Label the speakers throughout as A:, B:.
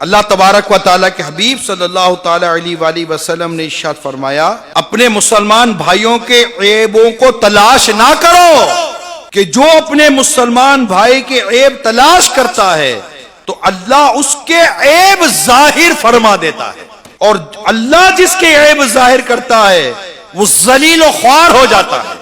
A: اللہ تبارک و تعالیٰ کے حبیب صلی اللہ تعالیٰ علیہ وآلہ وسلم نے ارشاد فرمایا، اپنے مسلمان بھائیوں کے عیبوں کو تلاش نہ کرو، کہ جو اپنے مسلمان بھائی کے عیب تلاش کرتا ہے تو اللہ اس کے عیب ظاہر فرما دیتا ہے، اور اللہ جس کے عیب ظاہر کرتا ہے وہ ذلیل و خوار ہو جاتا ہے،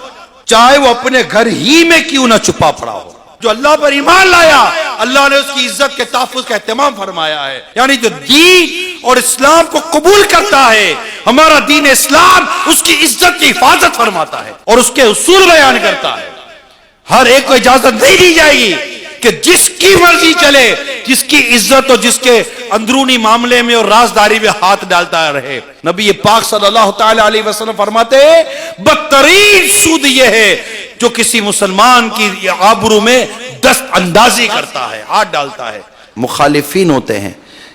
A: چاہے وہ اپنے گھر ہی میں کیوں نہ چھپا پڑا ہو۔ جو اللہ پر ایمان لایا، اللہ نے اس کی عزت کے تحفظ کا اہتمام فرمایا ہے، یعنی جو دین اور اسلام کو قبول کرتا ہے، ہمارا دین اسلام اس کی عزت کی حفاظت فرماتا ہے اور اس کے اصول بیان کرتا ہے۔ ہر ایک کو اجازت نہیں دی جائے گی کہ جس کی مرضی چلے، جس کی عزت اور جس کے اندرونی معاملے میں اور رازداری میں ہاتھ ڈالتا رہے۔ نبی پاک صلی اللہ تعالی علیہ وسلم فرماتے ہیں، بدترین سود یہ ہے جو کسی مسلمان کی آبرو میں دست اندازی کرتا ہے، ہاتھ ڈالتا ہے۔ مخالفین ہوتے ہیں،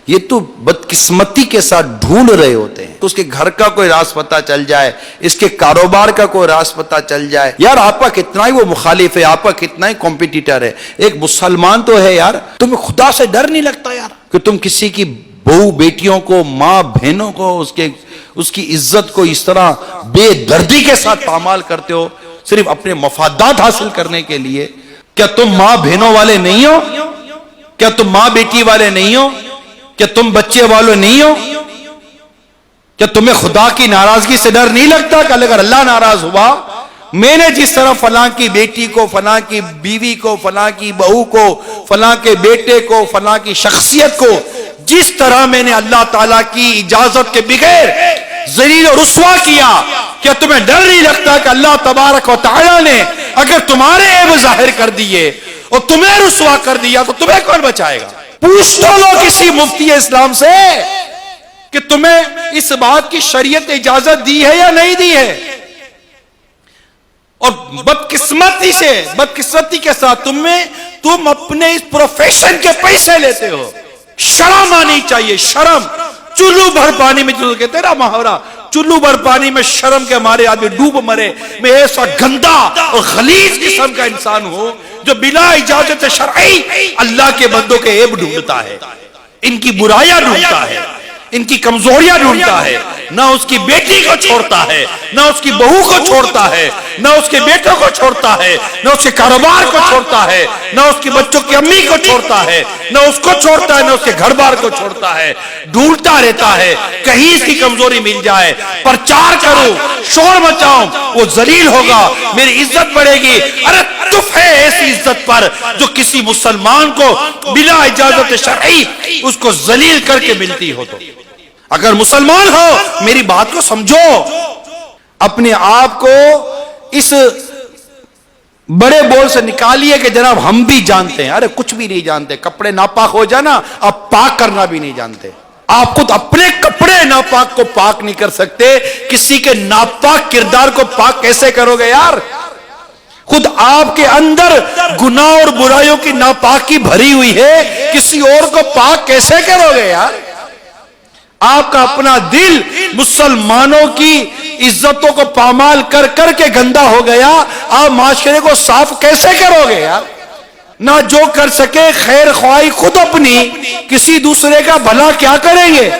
A: یہ تو بدقسمتی کے ساتھ ڈھونڈ رہے ہوتے ہیں، اس کے گھر کا کوئی راز پتہ چل جائے، اس کے کاروبار کا کوئی راز پتہ چل جائے، یار آپ کا کتنا ہی وہ مخالف ہے، آپ کا کتنا ہی کمپیٹیٹر ہے، ایک مسلمان تو ہے یار، تمہیں خدا سے ڈر نہیں لگتا یار کہ تم کسی کی بہو بیٹیوں کو، ماں بہنوں کو، اس کی عزت کو اس طرح بے دردی کے ساتھ پامال کرتے ہو صرف اپنے مفادات حاصل کرنے کے لیے؟ کیا تم ماں بہنوں والے نہیں ہو؟ کیا تم ماں بیٹی والے نہیں ہو؟ کیا تم بچے والے نہیں ہو؟ کیا تمہیں خدا کی ناراضگی سے ڈر نہیں لگتا کہ اگر اللہ ناراض ہوا، میں نے جس طرح فلاں کی بیٹی کو، فلاں کی بیوی کو، فلاں کی بہو کو، فلاں کے بیٹے کو، فلاں کی شخصیت کو جس طرح میں نے اللہ تعالیٰ کی اجازت کے بغیر ذلیل و رسوا کیا، کیا تمہیں ڈر نہیں لگتا کہ اللہ تبارک و تعالیٰ نے اگر تمہارے عیب ظاہر کر دیے اور تمہیں رسوا کر دیا تو تمہیں کون بچائے گا؟ پوچھ تو لو کسی مفتی اسلام سے کہ تمہیں اس بات کی شریعت اجازت دی ہے یا نہیں دی ہے، اور بدقسمتی کے ساتھ تم اپنے اس پروفیشن کے پیسے لیتے ہو۔ شرم آنی چاہیے، شرم۔ چلو بھر پانی میں، جو کہتے ہیں نا محاورہ، چلو بھر پانی میں شرم کے ہمارے آدمی ڈوب مرے۔ میں ایسا گندا اور غلیظ قسم کا انسان ہوں جو بلا اجازت شرعی اللہ کے بندوں کے عیب ڈھونڈتا ہے، ان کی برائیاں ڈھونڈتا ہے، ان کی کمزوریاں ڈھونڈتا ہے، نہ اس کی بیٹی کو چھوڑتا ہے، نہ اس کی بہو کو چھوڑتا ہے، نہ اس کے بیٹوں کو چھوڑتا ہے، نہ اس کے کاروبار کو چھوڑتا ہے، نہ اس کے بچوں کی امی کو چھوڑتا ہے، نہ اس کو چھوڑتا ہے، نہ اس کے گھر بار کو چھوڑتا ہے، ڈھونڈتا رہتا ہے کہیں اس کی کمزوری مل جائے، پرچار کروں، شور مچاؤں، وہ ذلیل ہوگا، میری عزت بڑھے گی۔ ارے تف ہے ایسی عزت پر جو کسی مسلمان کو بلا اجازت شرعی اس کو ذلیل کر کے ملتی ہو۔ تو اگر مسلمان ہو میری بات کو سمجھو، اپنے آپ کو اس بڑے بول سے نکالیے کہ جناب ہم بھی جانتے ہیں۔ ارے کچھ بھی نہیں جانتے، کپڑے ناپاک ہو جانا، آپ پاک کرنا بھی نہیں جانتے۔ آپ خود اپنے کپڑے ناپاک کو پاک نہیں کر سکتے، کسی کے ناپاک کردار کو پاک کیسے کرو گے یار؟ خود آپ کے اندر گناہ اور برائیوں کی ناپاکی بھری ہوئی ہے، کسی اور کو پاک کیسے کرو گے یار؟ آپ کا اپنا دل مسلمانوں کی عزتوں کو پامال کر کر کے گندا ہو گیا، آپ معاشرے کو صاف کیسے کرو گے یار؟ نہ جو کر سکے خیر خواہی خود اپنی، کسی دوسرے کا بھلا کیا کریں گے؟